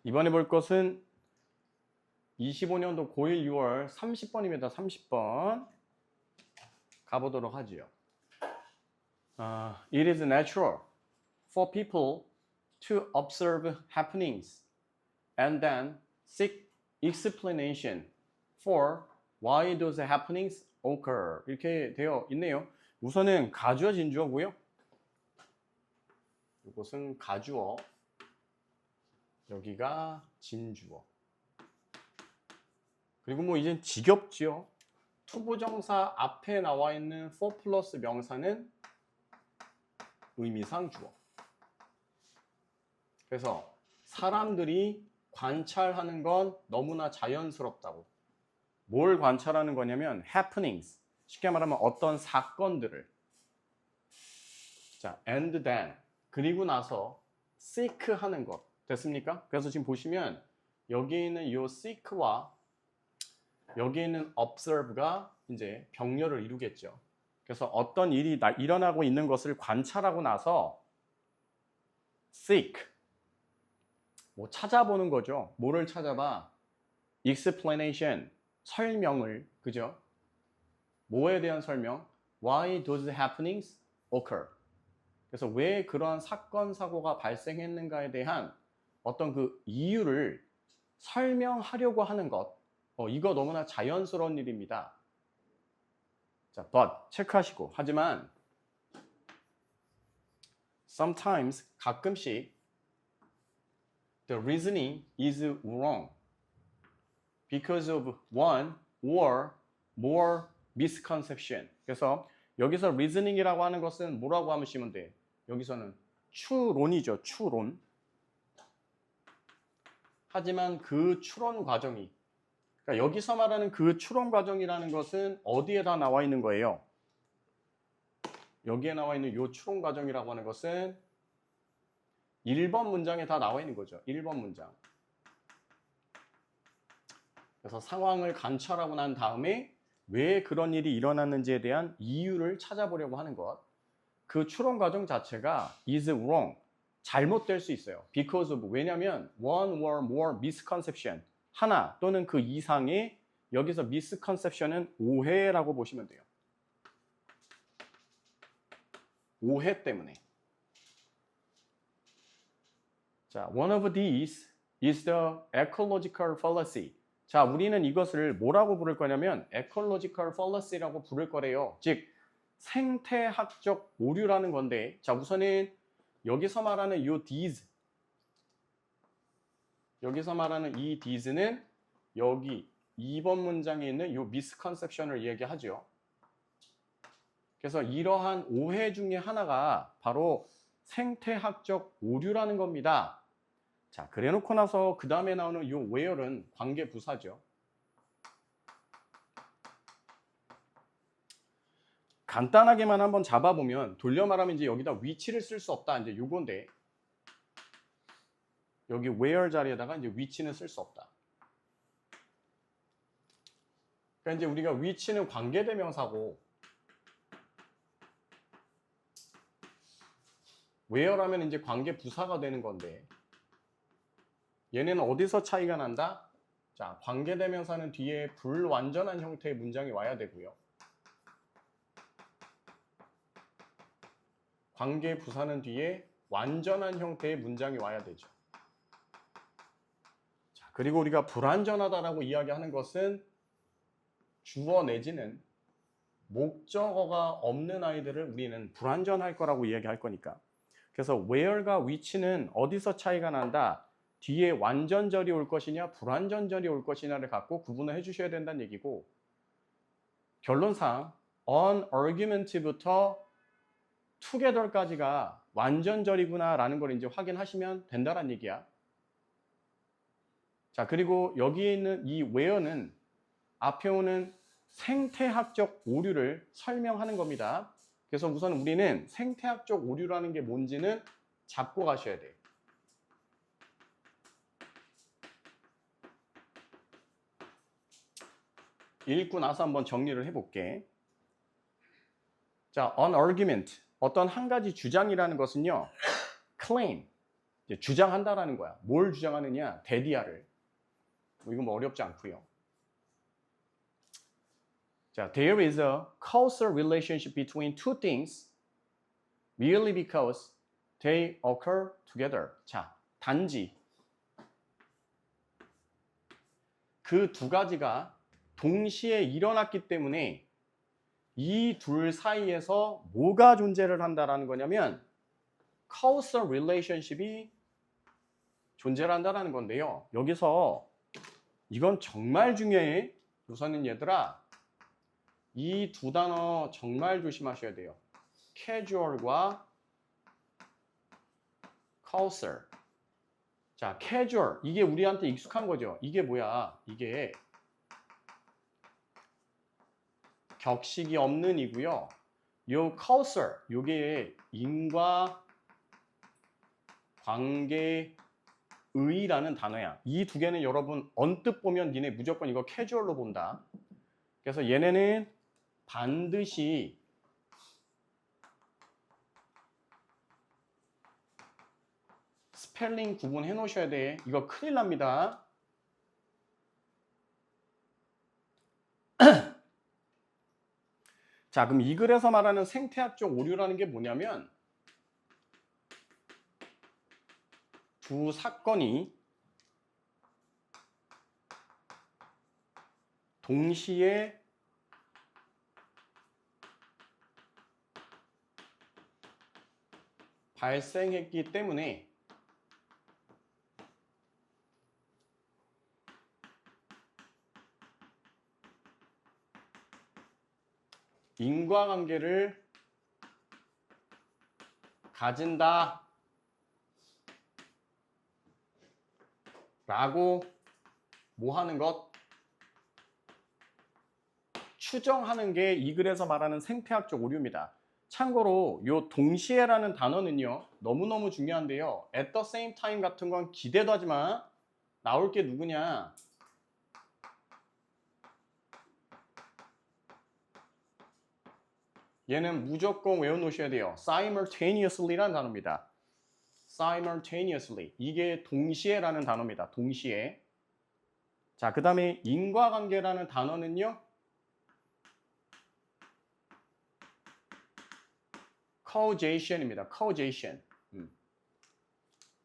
이번에 볼 것은 25년도 고1 6월 30번입니다. 30번 가보도록 하지요. It is natural for people to observe happenings and then seek explanation for why those happenings occur. 이렇게 되어 있네요. 우선은 가주어 진주어고요. 이것은 가주어, 여기가 진주어. 그리고 뭐 이제 지겹지요. 투부정사 앞에 나와 있는 for 플러스 명사는 의미상 주어. 그래서 사람들이 관찰하는 건 너무나 자연스럽다고. 뭘 관찰하는 거냐면 happenings, 쉽게 말하면 어떤 사건들을. 자, and then, 그리고 나서 seek 하는 것. 됐습니까? 그래서 지금 보시면 여기 있는 이 seek와 여기 있는 observe가 이제 병렬을 이루겠죠. 그래서 어떤 일이 일어나고 있는 것을 관찰하고 나서 seek, 뭐 찾아보는 거죠. 뭐를 찾아봐? explanation, 설명을, 그죠? 뭐에 대한 설명? Why those happenings occur? 그래서 왜 그러한 사건, 사고가 발생했는가에 대한 어떤 그 이유를 설명하려고 하는 것. 이거 너무나 자연스러운 일입니다. 자, but 체크하시고. 하지만 sometimes, 가끔씩 the reasoning is wrong because of one or more misconception. 그래서 여기서 reasoning이라고 하는 것은 뭐라고 하시면 돼? 여기서는 추론이죠. 추론. 하지만 그 추론 과정이, 그러니까 여기서 말하는 그 추론 과정이라는 것은 어디에 다 나와 있는 거예요? 여기에 나와 있는 이 추론 과정이라고 하는 것은 1번 문장에 다 나와 있는 거죠. 1번 문장. 그래서 상황을 관찰하고 난 다음에 왜 그런 일이 일어났는지에 대한 이유를 찾아보려고 하는 것. 그 추론 과정 자체가 is wrong, 잘못될 수 있어요. Because of, 왜냐하면 one or more misconception, 하나 또는 그 이상의, 여기서 misconception은 오해라고 보시면 돼요. 오해 때문에. 자, one of these is the ecological fallacy. 자, 우리는 이것을 뭐라고 부를 거냐면 ecological fallacy라고 부를 거래요. 즉, 생태학적 오류라는 건데, 자, 우선은 여기서 말하는 이 these, 여기서 말하는 이 these는 여기 2번 문장에 있는 이 misconception을 얘기하죠. 그래서 이러한 오해 중에 하나가 바로 생태학적 오류라는 겁니다. 자, 그래 놓고 나서 그 다음에 나오는 이 where는 관계 부사죠. 간단하게만 한번 잡아보면, 돌려 말하면 이제 여기다 위치를 쓸 수 없다. 이제 요건데, 여기 where 자리에다가 이제 위치는 쓸 수 없다. 그러니까 이제 우리가 위치는 관계대명사고, where라면 이제 관계 부사가 되는 건데, 얘네는 어디서 차이가 난다? 자, 관계대명사는 뒤에 불완전한 형태의 문장이 와야 되고요. 관계 부사는 뒤에 완전한 형태의 문장이 와야 되죠. 자, 그리고 우리가 불완전하다라고 이야기하는 것은 주어 내지는 목적어가 없는 아이들을 우리는 불완전할 거라고 이야기할 거니까. 그래서 where가 위치는 어디서 차이가 난다? 뒤에 완전절이 올 것이냐 불완전절이 올 것이냐를 갖고 구분을 해주셔야 된다는 얘기고, 결론상 on argument부터 together까지가 완전절이구나 라는 걸 이제 확인하시면 된다는 얘기야. 자, 그리고 여기에 있는 이 where는 앞에 오는 생태학적 오류를 설명하는 겁니다. 그래서 우선 우리는 생태학적 오류라는 게 뭔지는 잡고 가셔야 돼요. 읽고 나서 한번 정리를 해볼게. 자, an argument, 어떤 한 가지 주장이라는 것은요, claim, 이제 주장한다라는 거야. 뭘 주장하느냐? 데디아를. 이건 뭐 어렵지 않고요. 자, there is a causal relationship between two things merely because they occur together. 자, 단지 그 두 가지가 동시에 일어났기 때문에 이 둘 사이에서 뭐가 존재를 한다라는 거냐면 causal relationship이 존재를 한다라는 건데요. 여기서 이건 정말 중요해. 우선은 얘들아, 이 두 단어 정말 조심하셔야 돼요. casual과 causal. 자, casual. 이게 우리한테 익숙한 거죠. 이게 뭐야? 이게 격식이 없는 이고요. 요 causal, 요게 인과 관계의라는 단어야. 이 두 개는 여러분 언뜻 보면 니네 무조건 이거 casual로 본다. 그래서 얘네는 반드시 스펠링 구분해 놓으셔야 돼. 이거 큰일 납니다. 자, 그럼 이 글에서 말하는 생태학적 오류라는 게 뭐냐면 두 사건이 동시에 발생했기 때문에 인과관계를 가진다 라고 뭐 하는 것? 추정하는 게 이 글에서 말하는 생태학적 오류입니다. 참고로 요 동시에라는 단어는요 너무너무 중요한데요. at the same time 같은 건 기대도 하지 마. 나올 게 누구냐? 얘는 무조건 외워놓으셔야 돼요. simultaneously라는 단어입니다. simultaneously. 이게 동시에라는 단어입니다. 동시에. 자, 그 다음에 인과관계라는 단어는요. causation입니다. causation.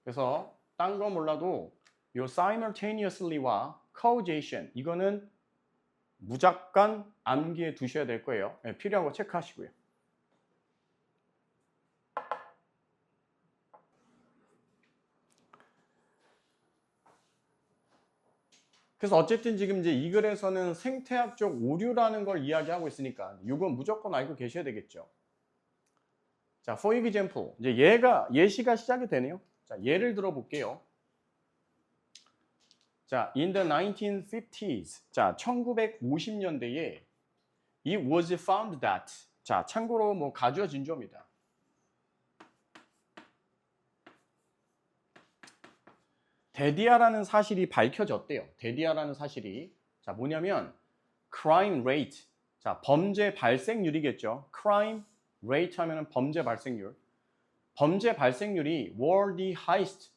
그래서 딴 거 몰라도 요 simultaneously와 causation 이거는 무조건 암기해 두셔야 될 거예요. 네, 필요한 거 체크하시고요. 그래서 어쨌든 지금 이제 이 글에서는 생태학적 오류라는 걸 이야기하고 있으니까 이건 무조건 알고 계셔야 되겠죠. 자, for example, 이제 예시가 시작이 되네요. 자, 예를 들어 볼게요. 자, in the 1950s, 자, 1950년대에 it was found that, 자, 참고로 뭐 가주어 진주어입니다. 데디아라는 사실이 밝혀졌대요. 데디아라는 사실이. 자, 뭐냐면 crime rate. 자, 범죄 발생률이겠죠. crime rate 하면은 범죄 발생률. 범죄 발생률이 were the highest.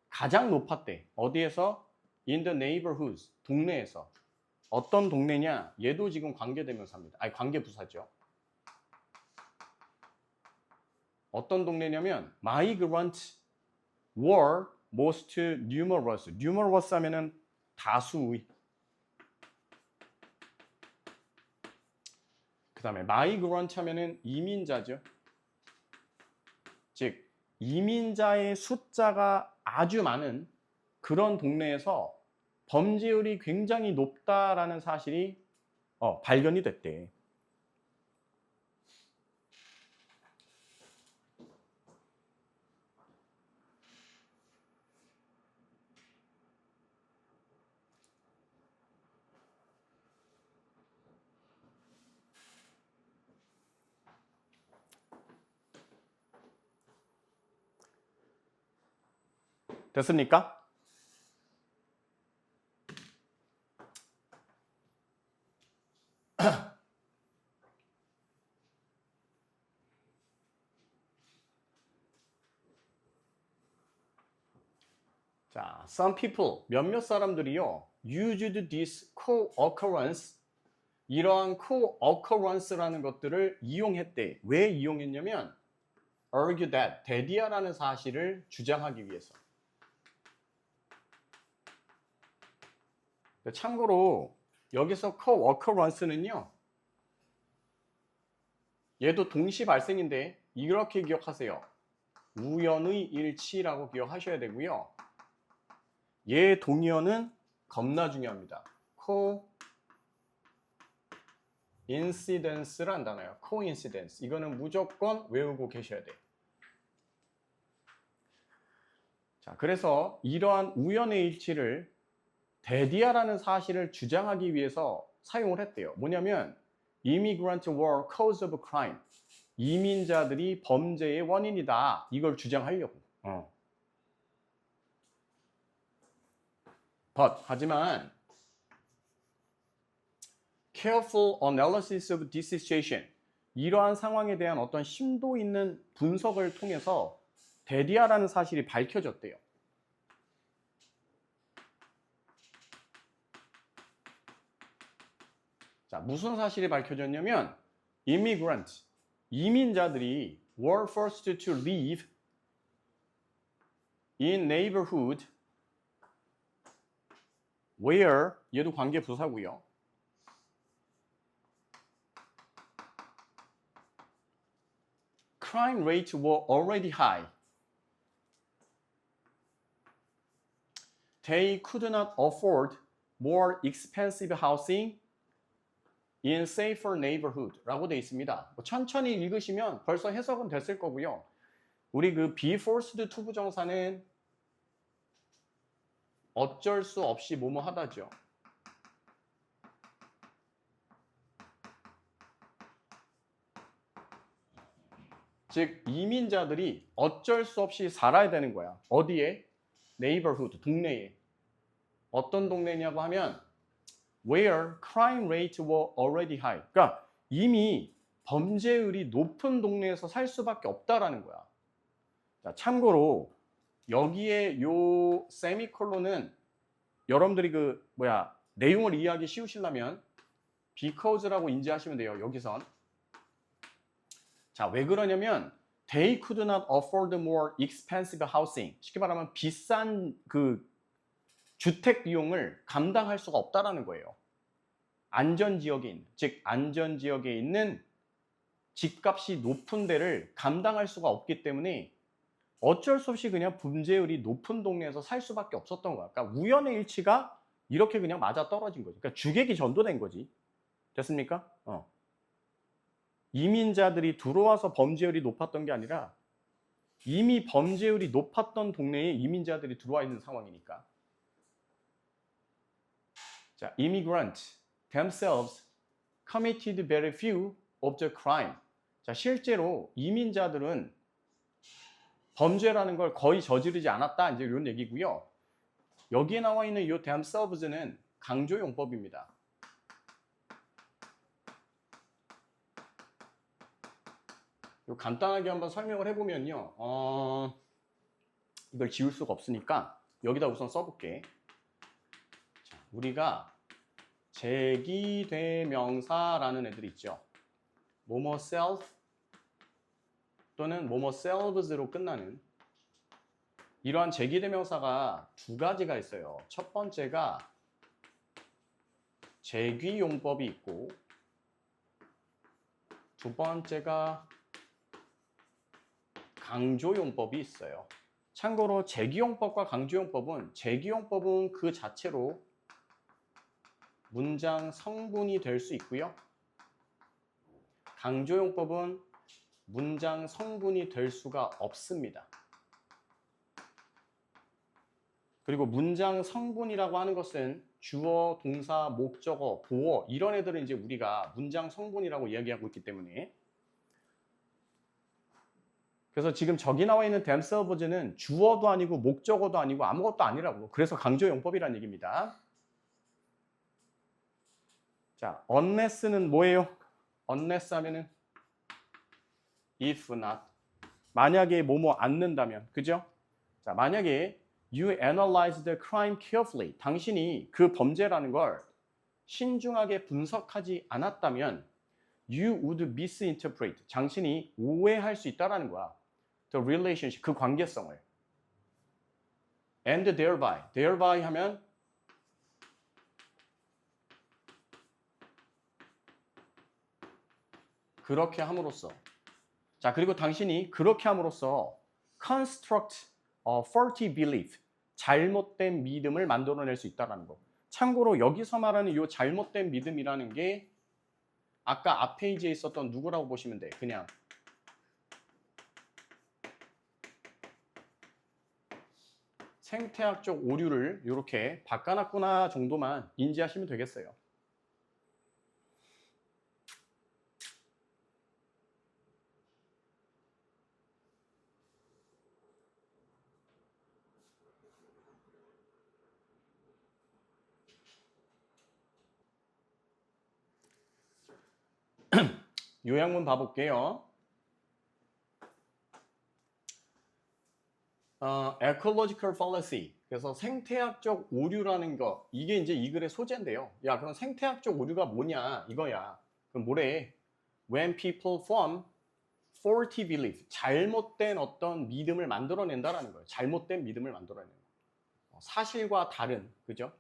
가장 높았대. 어디에서? in the neighborhoods. 동네에서. 어떤 동네냐? 얘도 지금 관계대명사입니다. 아니, 관계부사죠. 어떤 동네냐면 migrant were most numerous. numerous 하면은 다수의. 그 다음에 migrant 하면은 이민자죠. 즉 이민자의 숫자가 아주 많은 그런 동네에서 범죄율이 굉장히 높다라는 사실이 발견이 됐대. 됐습니까? 자, some people, 몇몇 사람들이요, used this co-occurrence, 이러한 co-occurrence라는 것들을 이용했대. 왜 이용했냐면, argue that, 대디아라는 사실을 주장하기 위해서. 참고로 여기서 co-occurrence는요, 얘도 동시 발생인데 이렇게 기억하세요. 우연의 일치라고 기억하셔야 되고요. 얘 동의어는 겁나 중요합니다. coincidence라는 단어예요. coincidence. 이거는 무조건 외우고 계셔야 돼요. 자, 그래서 이러한 우연의 일치를 대디아라는 사실을 주장하기 위해서 사용을 했대요. 뭐냐면 immigrant were cause of crime. 이민자들이 범죄의 원인이다. 이걸 주장하려고. 하지만 careful analysis of this situation. 이러한 상황에 대한 어떤 심도 있는 분석을 통해서 대디아라는 사실이 밝혀졌대요. 자, 무슨 사실이 밝혀졌냐면 immigrant, 이민자들이 were forced to live in neighborhood where, 얘도 관계 부사고요. crime rates were already high. They could not afford more expensive housing in safer neighborhood 라고 되어 있습니다. 천천히 읽으시면 벌써 해석은 됐을 거고요. 우리 그 be forced to 부정사는 어쩔 수 없이 뭐뭐 하다죠. 즉 이민자들이 어쩔 수 없이 살아야 되는 거야. 어디에? neighborhood, 동네에. 어떤 동네냐고 하면 where crime rates were already high. 그러니까 이미 범죄율이 높은 동네에서 살 수밖에 없다라는 거야. 자, 참고로 여기에 요 세미콜론은 여러분들이 내용을 이해하기 쉬우시려면 because라고 인지하시면 돼요. 여기선. 자, 왜 그러냐면 they could not afford more expensive housing. 쉽게 말하면 비싼 그 주택 비용을 감당할 수가 없다라는 거예요. 안전지역에 있는, 즉 안전지역에 있는 집값이 높은 데를 감당할 수가 없기 때문에 어쩔 수 없이 그냥 범죄율이 높은 동네에서 살 수밖에 없었던 거야. 그러니까 우연의 일치가 이렇게 그냥 맞아 떨어진 거지. 그러니까 주객이 전도된 거지. 됐습니까? 이민자들이 들어와서 범죄율이 높았던 게 아니라 이미 범죄율이 높았던 동네에 이민자들이 들어와 있는 상황이니까. 자, immigrant themselves committed very few of the crime. 자, 실제로 이민자들은 범죄라는 걸 거의 저지르지 않았다. 이제 이런 얘기고요. 여기에 나와 있는 이 themselves는 강조용법입니다. 간단하게 한번 설명을 해보면요. 이걸 지울 수가 없으니까 여기다 우선 써볼게. 자, 우리가 제기대명사라는 애들 있죠. 뭐뭐 self 또는 뭐뭐 selves로 끝나는 이러한 제기대명사가 두 가지가 있어요. 첫 번째가 제기용법이 있고 두 번째가 강조용법이 있어요. 참고로 제기용법과 강조용법은 제기용법은 그 자체로 문장 성분이 될 수 있고요. 강조용법은 문장 성분이 될 수가 없습니다. 그리고 문장 성분이라고 하는 것은 주어, 동사, 목적어, 보어 이런 애들은 이제 우리가 문장 성분이라고 이야기하고 있기 때문에 그래서 지금 저기 나와 있는 themselves는 주어도 아니고 목적어도 아니고 아무것도 아니라고. 그래서 강조용법이라는 얘기입니다. 자, unless는 뭐예요? unless 하면은 if not. 만약에 뭐뭐 않는다면. 그죠? 자, 만약에 You analyzed the crime carefully. 당신이 그 범죄라는 걸 신중하게 분석하지 않았다면 you would misinterpret. 당신이 오해할 수 있다라는 거야. The relationship, 그 관계성을. And thereby 하면 그렇게 함으로써. 자, 그리고 당신이 그렇게 함으로써 construct a faulty belief. 잘못된 믿음을 만들어낼 수 있다는 거. 참고로 여기서 말하는 이 잘못된 믿음이라는 게 아까 앞 페이지에 있었던 누구라고 보시면 돼. 그냥 생태학적 오류를 이렇게 바꿔놨구나 정도만 인지하시면 되겠어요. 요약문 봐볼게요. ecological fallacy. 그래서 생태학적 오류라는 거, 이게 이제 이 글의 소재인데요. 야, 그럼 생태학적 오류가 뭐냐 이거야. 그럼 뭐래? When people form faulty belief, 잘못된 어떤 믿음을 만들어낸다라는 거예요. 잘못된 믿음을 만들어내는 거. 사실과 다른, 그죠?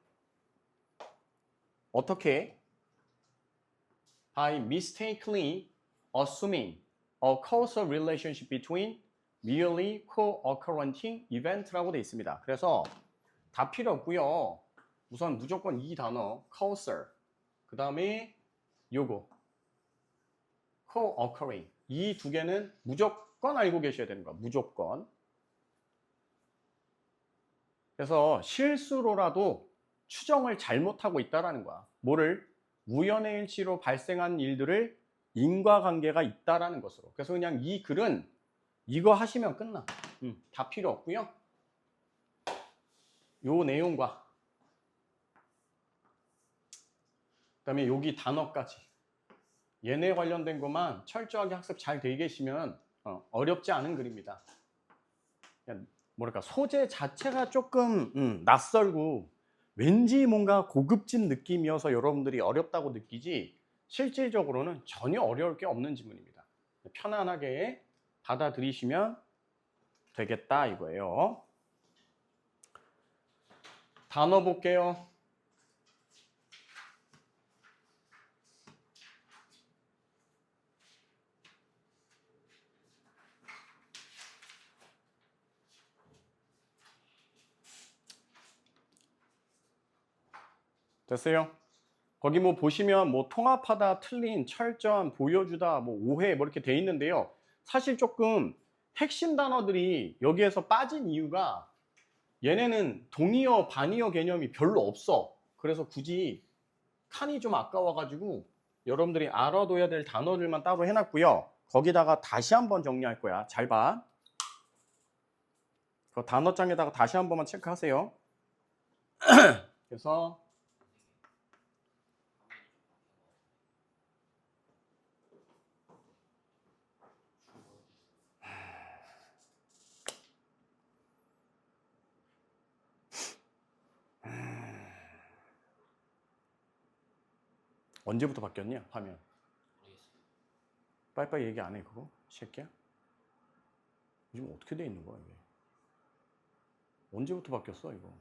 어떻게? By mistakenly assuming a causal relationship between merely co-occurring event라고 되어 있습니다. 그래서 다 필요 없고요. 우선 무조건 이 단어 causal, 그 다음에 요거 co-occurring, 이 두 개는 무조건 알고 계셔야 되는 거야. 무조건. 그래서 실수로라도 추정을 잘못하고 있다라는 거야. 뭐를? 우연의 일치로 발생한 일들을 인과관계가 있다라는 것으로. 그래서 그냥 이 글은 이거 하시면 끝나. 다 필요 없고요. 요 내용과 그다음에 여기 단어까지 얘네 관련된 것만 철저하게 학습 잘 되어 계시면 어렵지 않은 글입니다. 뭐랄까 소재 자체가 조금 낯설고 왠지 뭔가 고급진 느낌이어서 여러분들이 어렵다고 느끼지 실질적으로는 전혀 어려울 게 없는 지문입니다. 편안하게 받아들이시면 되겠다 이거예요. 단어 볼게요. 됐어요? 거기 뭐 보시면 뭐 통합하다, 틀린, 철저한, 보여주다, 뭐 오해 뭐 이렇게 돼 있는데요. 사실 조금 핵심 단어들이 여기에서 빠진 이유가 얘네는 동의어, 반의어 개념이 별로 없어. 그래서 굳이 칸이 좀 아까워가지고 여러분들이 알아둬야 될 단어들만 따로 해놨고요. 거기다가 다시 한번 정리할 거야. 잘 봐. 그 단어장에다가 다시 한 번만 체크하세요. 그래서 언제부터 바뀌었냐 화면? 빨리빨리 얘기 안 해 그거? 새끼야? 요즘 어떻게 돼 있는 거야 이게? 언제부터 바뀌었어 이거?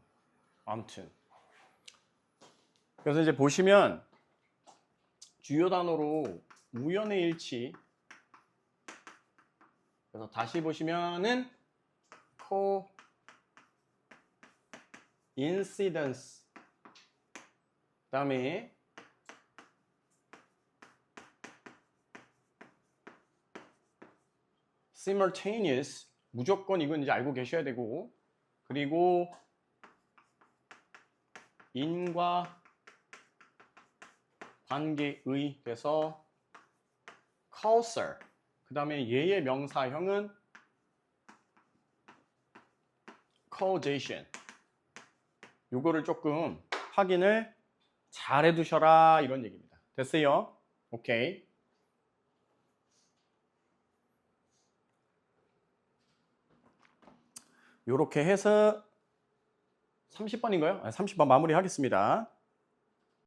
아무튼 그래서 이제 보시면 주요 단어로 우연의 일치, 그래서 다시 보시면은 coincidence, 그 다음에 simultaneous, 무조건 이건 이제 알고 계셔야 되고, 그리고 인과 관계의, 그래서 causal, 그 다음에 얘의 명사형은 causation. 요거를 조금 확인을 잘 해두셔라 이런 얘기입니다. 됐어요? 오케이. 요렇게 해서 30번인가요? 30번 마무리하겠습니다.